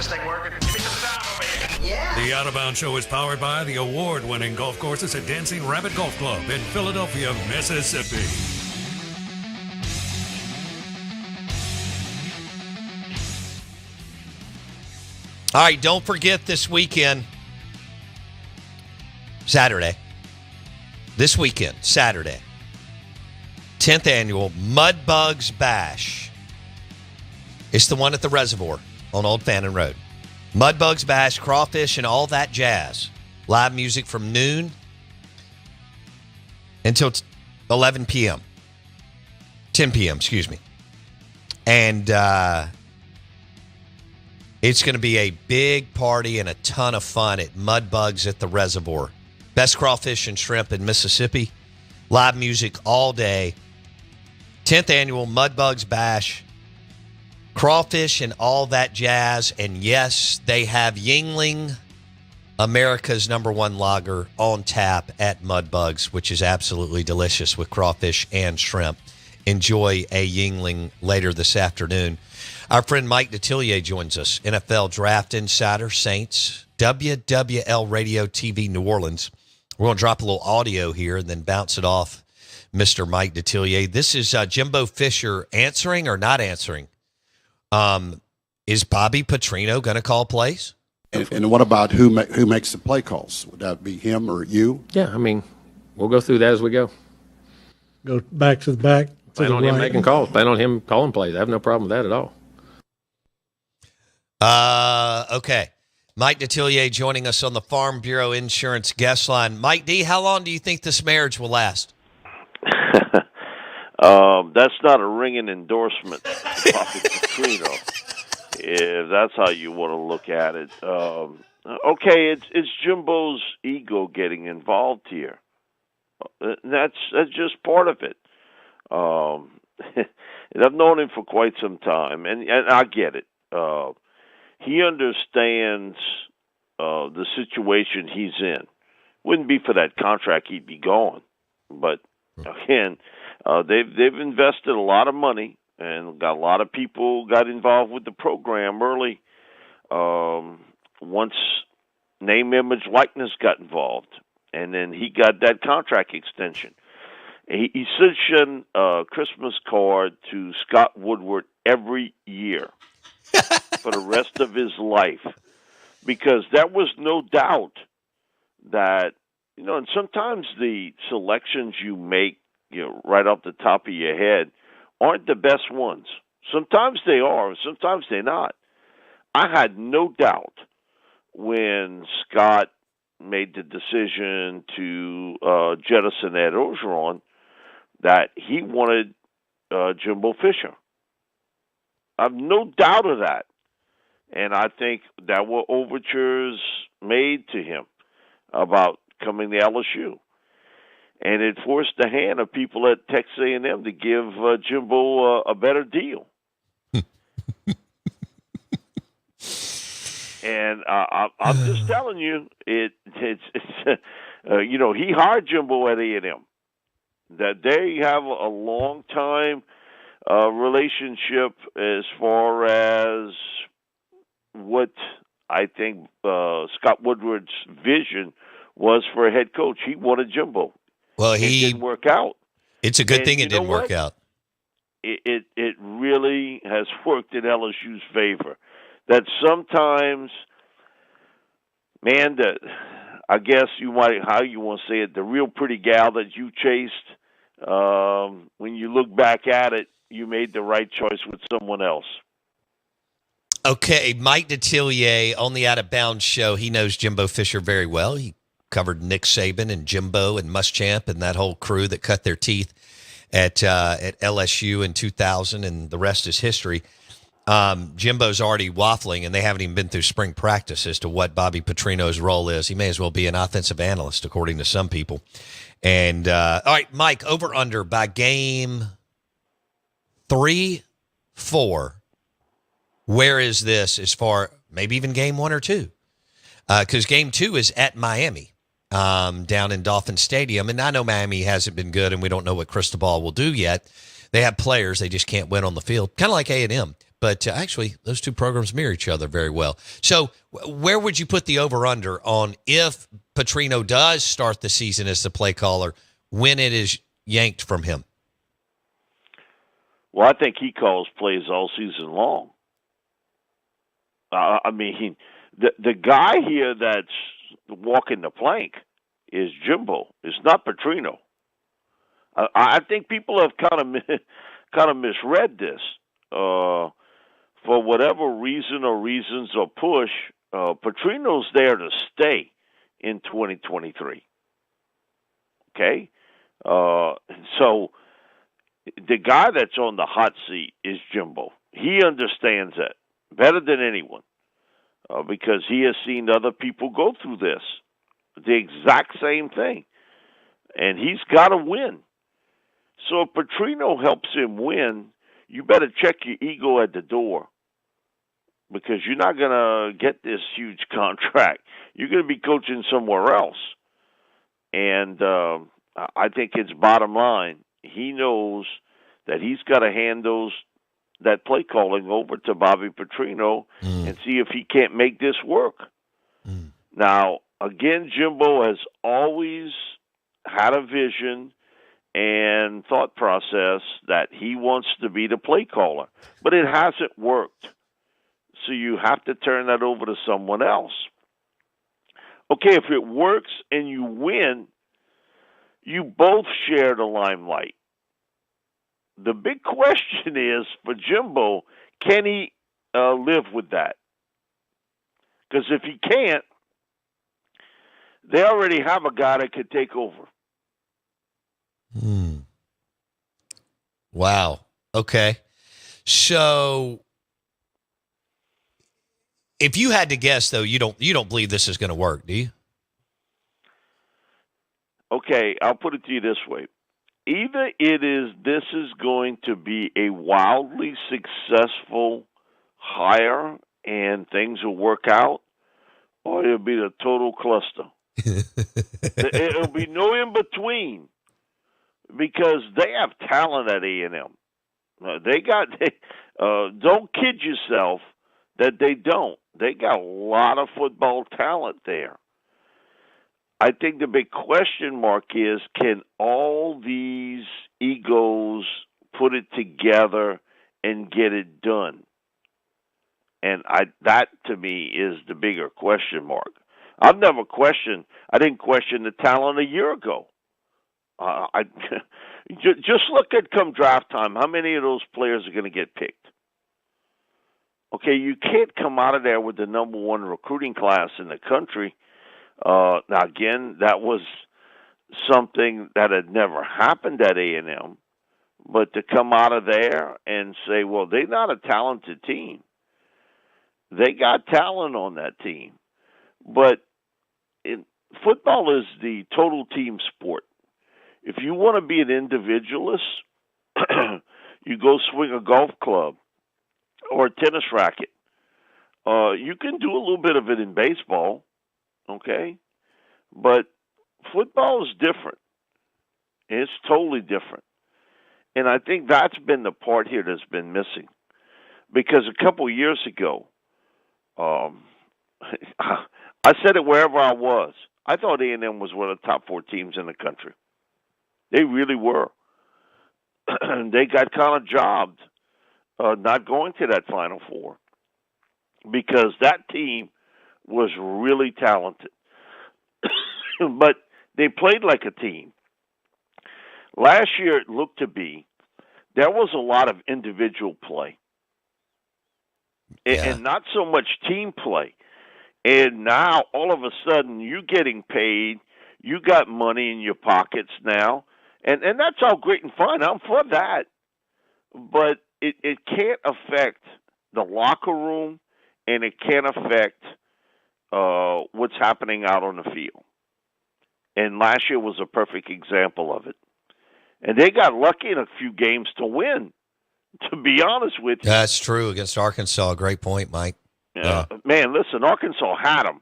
thing working? Give me some sound over here. Yeah. The Out of Bounds Show is powered by the award-winning golf courses at Dancing Rabbit Golf Club in Philadelphia, Mississippi. All right, don't forget this weekend, Saturday, 10th annual Mudbugs Bash. It's the one at the Reservoir on Old Fannin Road. Mudbugs Bash, crawfish, and all that jazz. Live music from noon until 11 p.m. 10 p.m., excuse me. And it's going to be a big party and a ton of fun at Mudbugs at the Reservoir. Best crawfish and shrimp in Mississippi. Live music all day. 10th annual Mudbugs Bash. Crawfish and all that jazz. And yes, they have Yingling, America's #1 lager, on tap at Mudbugs, which is absolutely delicious with crawfish and shrimp. Enjoy a Yingling later this afternoon. Our friend Mike Detillier joins us, NFL Draft Insider, Saints, WWL Radio TV New Orleans. We're going to drop a little audio here and then bounce it off Mr. Mike Detillier. This is Jimbo Fisher answering or not answering. Is Bobby Petrino going to call plays? And what about who makes the play calls? Would that be him or you? Yeah, I mean, we'll go through that as we go. Go back to the back. Plan on him making calls. Plan on him calling plays. I have no problem with that at all. Okay. Mike Detillier joining us on the Farm Bureau Insurance guest line. Mike D., how long do you think this marriage will last? That's not a ringing endorsement, Bobby Petrino, if that's how you want to look at it. Okay, it's Jimbo's ego getting involved here. That's just part of it. And I've known him for quite some time, and I get it. He understands the situation he's in. Wouldn't be for that contract, he'd be gone. But again, they've invested a lot of money and got a lot of people got involved with the program early. Once name, image, likeness got involved, and then he got that contract extension. He sent a Christmas card to Scott Woodward every year for the rest of his life, because there was no doubt that, and sometimes the selections you make, right off the top of your head aren't the best ones. Sometimes they are, sometimes they're not. I had no doubt when Scott made the decision to jettison Ed Orgeron that he wanted Jimbo Fisher. I have no doubt of that. And I think there were overtures made to him about coming to LSU. And it forced the hand of people at Texas A&M to give Jimbo a better deal. And I'm just telling you, it's he hired Jimbo at A&M. That they have a long time relationship as far as what I think Scott Woodward's vision was for a head coach. He wanted Jimbo. Well, it didn't work out. It's a good thing it didn't work out. It really has worked in LSU's favor. That sometimes, man, I guess how you want to say it, the real pretty gal that you chased, when you look back at it, you made the right choice with someone else. Okay, Mike Detillier on the Out of Bounds show. He knows Jimbo Fisher very well. He covered Nick Saban and Jimbo and Muschamp and that whole crew that cut their teeth at LSU in 2000, and the rest is history. Jimbo's already waffling, and they haven't even been through spring practice as to what Bobby Petrino's role is. He may as well be an offensive analyst, according to some people. And all right, Mike, over under by game 3, 4. Where is this as far, maybe even game 1 or 2? Because game 2 is at Miami, down in Dolphin Stadium. And I know Miami hasn't been good, and we don't know what Cristobal will do yet. They have players, they just can't win on the field, kind of like A&M. But actually, those two programs mirror each other very well. So where would you put the over-under on if Petrino does start the season as the play caller when it is yanked from him? Well, I think he calls plays all season long. I mean, the guy here that's walking the plank is Jimbo. It's not Petrino. I think people have kind of misread this. For whatever reason or reasons or push, Petrino's there to stay in 2023. Okay? So the guy that's on the hot seat is Jimbo. He understands that better than anyone because he has seen other people go through this, the exact same thing. And he's got to win. So if Petrino helps him win, you better check your ego at the door because you're not going to get this huge contract. You're going to be coaching somewhere else. And I think it's bottom line. He knows that he's got to hand that play calling over to Bobby Petrino and see if he can't make this work. Now, again, Jimbo has always had a vision and thought process that he wants to be the play caller, but it hasn't worked. So you have to turn that over to someone else. Okay, if it works and you win, you both share the limelight. The big question is for Jimbo, can he live with that? Because if he can't, they already have a guy that could take over. Wow. Okay. So if you had to guess, though, you don't believe this is going to work, do you? Okay, I'll put it to you this way. Either this is going to be a wildly successful hire and things will work out, or it'll be a total cluster. It'll be no in between because they have talent at A&M. Don't kid yourself that they don't. They got a lot of football talent there. I think the big question mark is, can all these egos put it together and get it done? And that to me is the bigger question mark. I didn't question the talent a year ago. Just look at come draft time, how many of those players are going to get picked? Okay, you can't come out of there with the number one recruiting class in the country. Now, again, that was something that had never happened at A&M, but to come out of there and say, well, they're not a talented team. They got talent on that team. But football is the total team sport. If you want to be an individualist, you go swing a golf club or a tennis racket. You can do a little bit of it in baseball. Okay? But football is different. It's totally different. And I think that's been the part here that's been missing. Because a couple of years ago, I said it wherever I was. I thought A&M was one of the top 4 teams in the country. They really were. They got kind of jobbed not going to that Final Four because that team was really talented. But they played like a team. Last year it looked to be there was a lot of individual play. Yeah. And not so much team play. And now all of a sudden you're getting paid, you got money in your pockets now. And that's all great and fine. I'm for that. But it can't affect the locker room and it can't affect what's happening out on the field. And last year was a perfect example of it. And they got lucky in a few games to win, to be honest with you. That's true against Arkansas. Great point, Mike. Man, listen, Arkansas had them.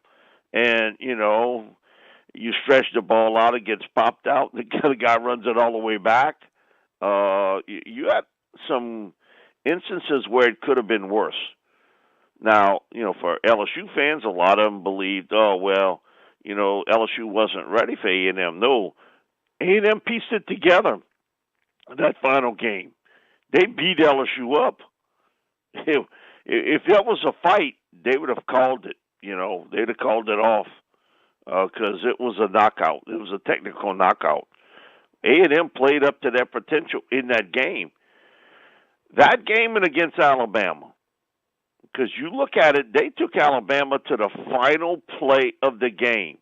And, you stretch the ball out, it gets popped out, the guy runs it all the way back. You had some instances where it could have been worse. Now, for LSU fans, a lot of them believed, LSU wasn't ready for A&M. No, A&M pieced it together that final game. They beat LSU up. If that was a fight, they would have called it. They'd have called it off because it was a knockout. It was a technical knockout. A&M played up to their potential in that game. That game and against Alabama, because you look at it, they took Alabama to the final play of the game.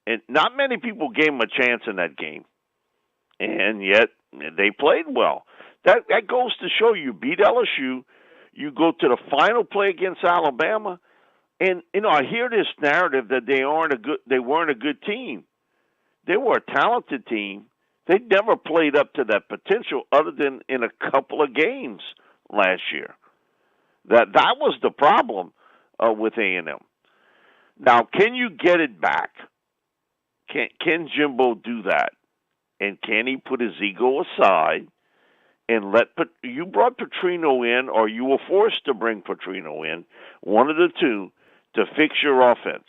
And not many people gave them a chance in that game. And yet, they played well. That goes to show you beat LSU, you go to the final play against Alabama, and I hear this narrative that they weren't a good team. They were a talented team. They never played up to that potential other than in a couple of games last year. That was the problem with A&M. Now, can you get it back? Can Jimbo do that? And can he put his ego aside and you brought Petrino in, or you were forced to bring Petrino in, one of the two, to fix your offense.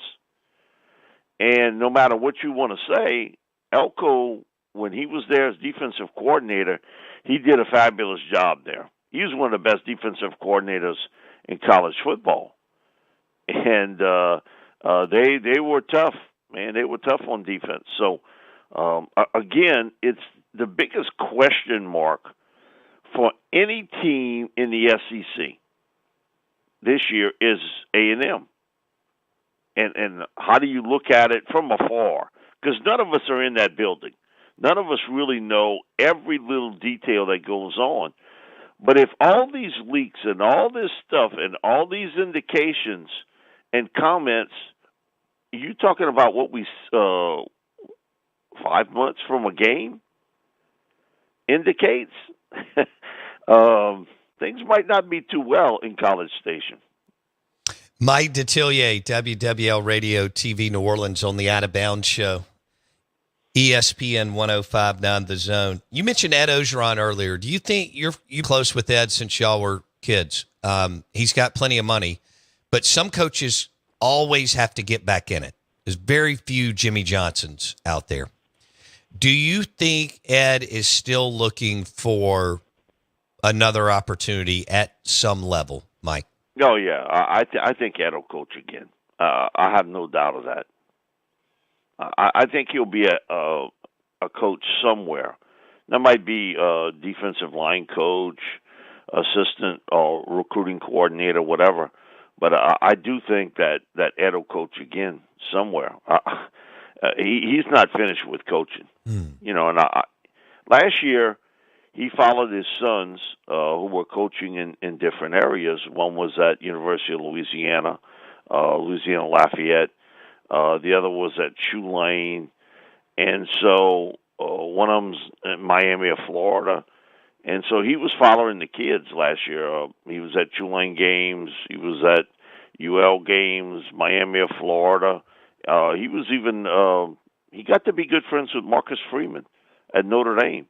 And no matter what you want to say, Elko, when he was there as defensive coordinator, he did a fabulous job there. He was one of the best defensive coordinators in college football. And they were tough, man. They were tough on defense. So, again, it's the biggest question mark for any team in the SEC this year is A&M. And how do you look at it from afar? Because none of us are in that building. None of us really know every little detail that goes on. But if all these leaks and all this stuff and all these indications and comments, you talking about what we 5 months from a game indicates, things might not be too well in College Station. Mike Detillier, WWL Radio TV New Orleans on the Out of Bounds show. ESPN 105.9 The Zone. You mentioned Ed Ogeron earlier. Do you think you're close with Ed since y'all were kids? He's got plenty of money, but some coaches always have to get back in it. There's very few Jimmy Johnsons out there. Do you think Ed is still looking for another opportunity at some level, Mike? Oh, yeah. I think Ed will coach again. I have no doubt of that. I think he'll be a coach somewhere. That might be a defensive line coach, assistant, or recruiting coordinator, whatever. But I do think that Ed will coach again somewhere. He's not finished with coaching. And last year he followed his sons who were coaching in different areas. One was at University of Louisiana, Louisiana Lafayette. The other was at Tulane. And so one of them's in Miami of Florida. And so he was following the kids last year. He was at Tulane games. He was at UL games, Miami of Florida. He was even he got to be good friends with Marcus Freeman at Notre Dame.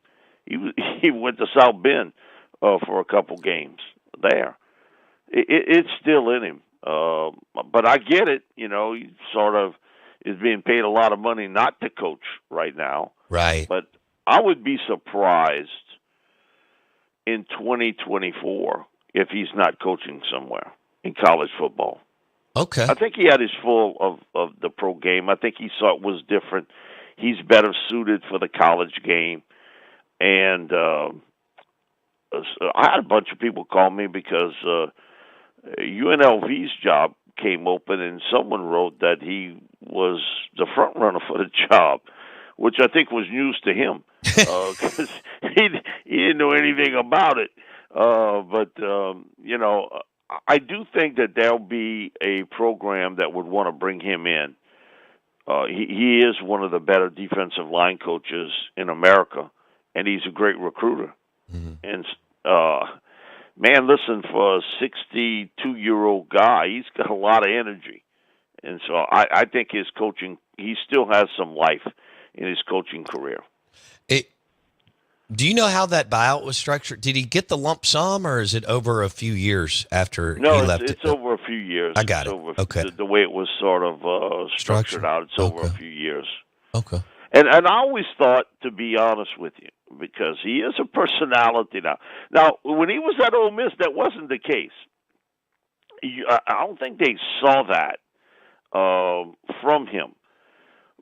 He went to South Bend for a couple games there. It's still in him. But I get it. He sort of is being paid a lot of money not to coach right now. Right. But I would be surprised in 2024 if he's not coaching somewhere in college football. Okay. I think he had his full of the pro game. I think he saw it was different. He's better suited for the college game. And I had a bunch of people call me because UNLV's job came open, and someone wrote that he was the front runner for the job, which I think was news to him because he didn't know anything about it. I do think that there'll be a program that would want to bring him in. He is one of the better defensive line coaches in America, and he's a great recruiter. Mm-hmm. And man, listen, for a 62-year-old guy, he's got a lot of energy. And so I think his coaching, he still has some life in his coaching career. Do you know how that buyout was structured? Did he get the lump sum, or is it over a few years after he No, left? it's over a few years. I got it's it. Over, Okay. The way it was sort of structured out, it's over a Okay. few years. Okay. And I always thought, to be honest with you, because he is a personality now. Now, when he was at Ole Miss, that wasn't the case. I don't think they saw that from him.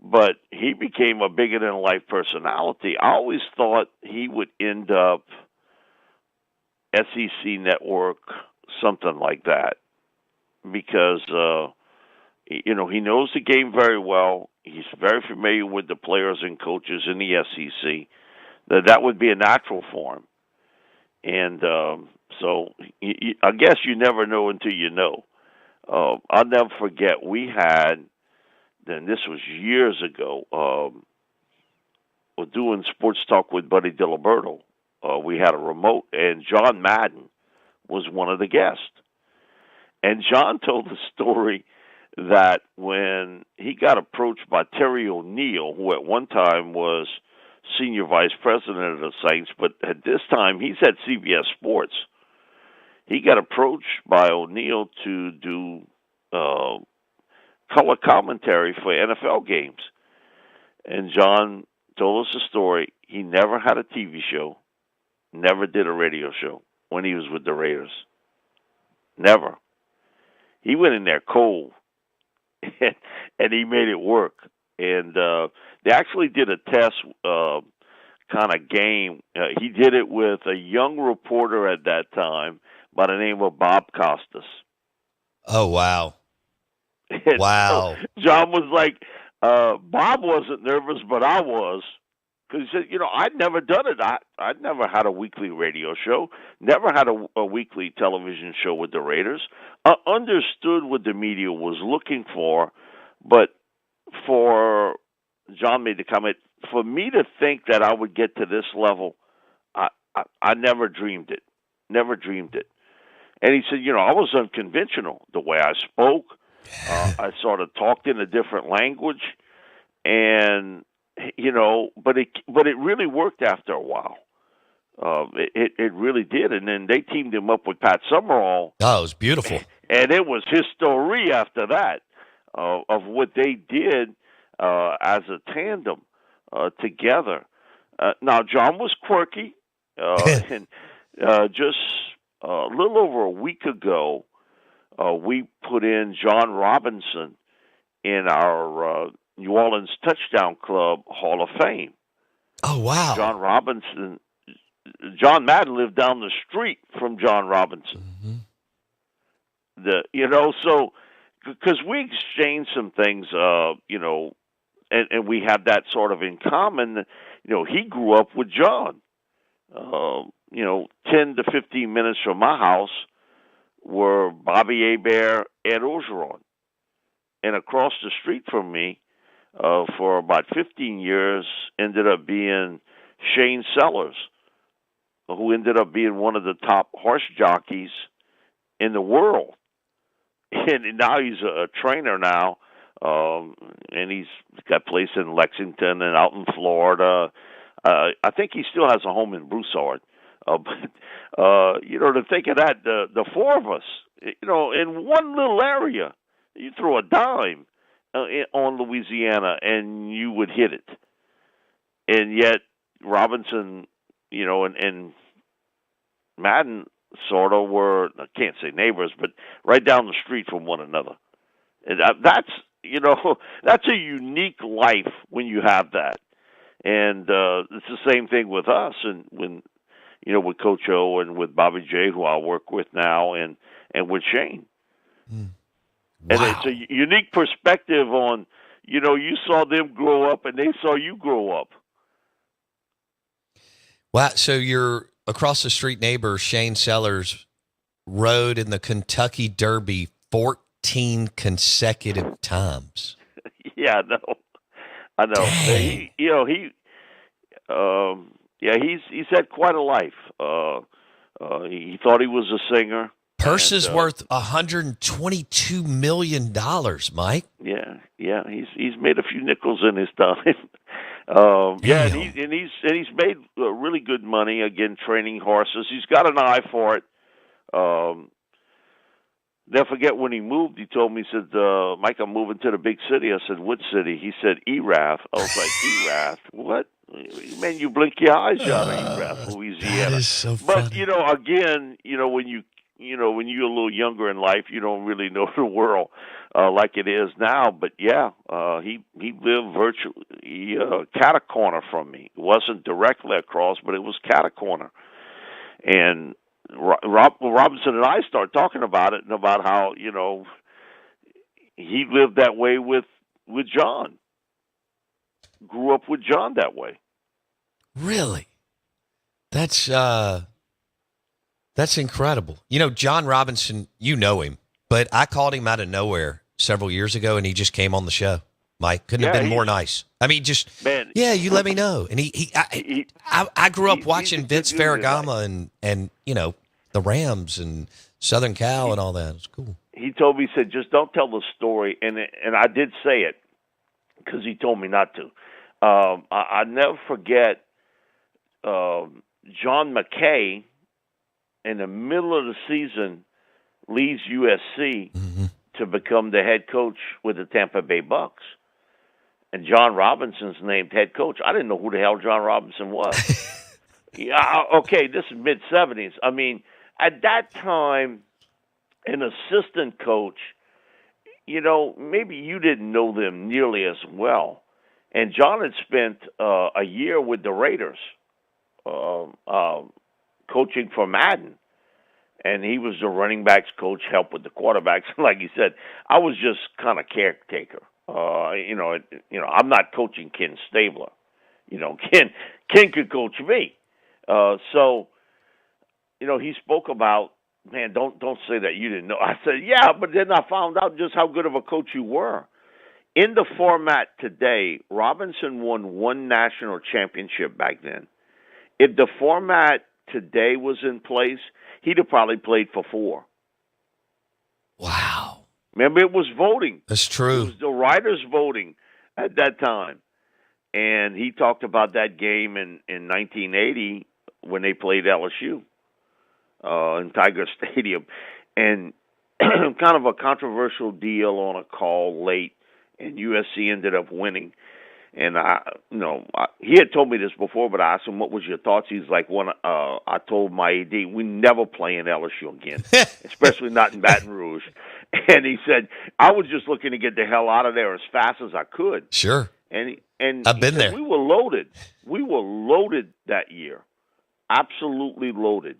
But he became a bigger than life personality. I always thought he would end up SEC Network, something like that, because he knows the game very well. He's very familiar with the players and coaches in the SEC. That would be a natural for him. And so I guess you never know until you know. I'll never forget, we had, and this was years ago, we're doing Sports Talk with Buddy Diliberto. We had a remote, and John Madden was one of the guests. And John told the story that when he got approached by Terry O'Neill, who at one time was senior vice president of the Saints, but at this time he's at CBS Sports. He got approached by O'Neill to do color commentary for NFL games. And John told us the story. He never had a TV show, never did a radio show when he was with the Raiders. Never. He went in there cold, and he made it work. And they actually did a test kind of game. He did it with a young reporter at that time by the name of Bob Costas. Oh, wow. And wow. So John was like, Bob wasn't nervous, but I was. Because he said, I'd never done it. I'd never had a weekly radio show, never had a weekly television show with the Raiders. I understood what the media was looking for, but John made the comment, for me to think that I would get to this level, I never dreamed it. Never dreamed it. And he said, I was unconventional. The way I spoke, I sort of talked in a different language, and but it really worked after a while. It really did, and then they teamed him up with Pat Summerall. Oh, it was beautiful, and it was history after that of what they did as a tandem together. Now, John was quirky, and just a little over a week ago, we put in John Robinson in our New Orleans Touchdown Club Hall of Fame. Oh, wow. John Madden lived down the street from John Robinson. Mm-hmm. So because we exchanged some things, and we have that sort of in common. He grew up with John. 10 to 15 minutes from my house were Bobby Hebert, Ed Orgeron. And across the street from me, for about 15 years, ended up being Shane Sellers, who ended up being one of the top horse jockeys in the world. And now he's a trainer now, and he's got a place in Lexington and out in Florida. I think he still has a home in Broussard. To think of that, the four of us, in one little area, you throw a dime on Louisiana and you would hit it. And yet Robinson, and Madden sort of were, I can't say neighbors, but right down the street from one another. And that's a unique life when you have that. And it's the same thing with us, and when with Coach O and with Bobby J, who I work with now, and with Shane. Wow. And it's a unique perspective on, you saw them grow up and they saw you grow up. Wow. So your across the street neighbor, Shane Sellers, rode in the Kentucky Derby 14 consecutive times. Yeah, I know. Dang. He's had quite a life. He thought he was a singer. Purse is worth $122 million, Mike. Yeah. He's made a few nickels in his time. And he's made really good money, again, training horses. He's got an eye for it. Never forget when he moved, he told me, he said, Mike, I'm moving to the big city. I said, what city? He said, Erath. I was like, Erath? What? Man, you blink your eyes out of Erath, Louisiana. That is so but, funny. again, when you're a little younger in life, you don't really know the world like it is now. But, yeah, he lived virtually cat a corner from me. It wasn't directly across, but it was cat a corner. And Robinson and I started talking about it and about how, he lived that way with John. Grew up with John that way. Really? That's incredible. John Robinson, you know him, but I called him out of nowhere several years ago, and he just came on the show. Mike, couldn't have been more nice. I mean, you let me know. And I grew up watching Vince Ferragamo and the Rams and Southern Cal and all that. It's cool. He told me, he said, just don't tell the story. And I did say it because he told me not to. I never forget John McKay in the middle of the season leaves USC to become the head coach with the Tampa Bay Bucks. And John Robinson's named head coach. I didn't know who the hell John Robinson was. Yeah, okay, this is mid-'70s. I mean, at that time, an assistant coach, maybe you didn't know them nearly as well. And John had spent a year with the Raiders coaching for Madden. And he was the running backs coach, helped with the quarterbacks. Like he said, I was just kind of caretaker. I'm not coaching Ken Stabler. Ken could coach me. So, he spoke about, man, don't say that you didn't know. I said, yeah, but then I found out just how good of a coach you were. In the format today, Robinson won one national championship back then. If the format today was in place, he'd have probably played for 4. Wow. Remember, it was voting. That's true. It was the writers voting at that time. And he talked about that game in 1980 when they played LSU in Tiger Stadium. And kind of a controversial deal on a call late, and USC ended up winning. And he had told me this before, but I asked him, what was your thoughts? He's like, I told my AD, we never play in LSU again, especially not in Baton Rouge. And he said, I was just looking to get the hell out of there as fast as I could. Sure. And I've been there. We were loaded. We were loaded that year, absolutely loaded.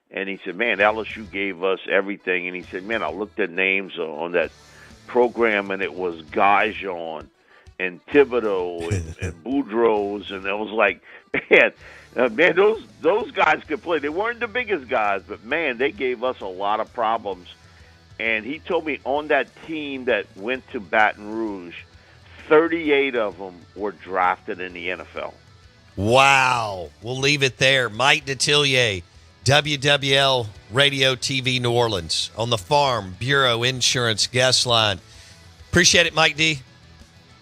And he said, man, LSU gave us everything. And he said, man, I looked at names on that program, and it was Gajon and Thibodeau and Boudreaux, and it was like, man, those guys could play. They weren't the biggest guys, but, man, they gave us a lot of problems. And he told me on that team that went to Baton Rouge, 38 of them were drafted in the NFL. Wow. We'll leave it there. Mike Detillier, WWL Radio TV New Orleans, on the Farm Bureau Insurance Guest Line. Appreciate it, Mike D.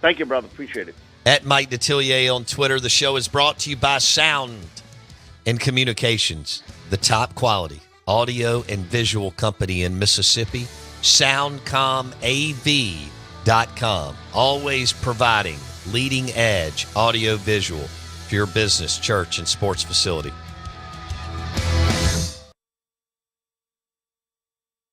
Thank you, brother. Appreciate it. At Mike Detillier on Twitter. The show is brought to you by Sound and Communications, the top quality audio and visual company in Mississippi, SoundcomAV.com. Always providing leading edge audio visual for your business, church, and sports facility.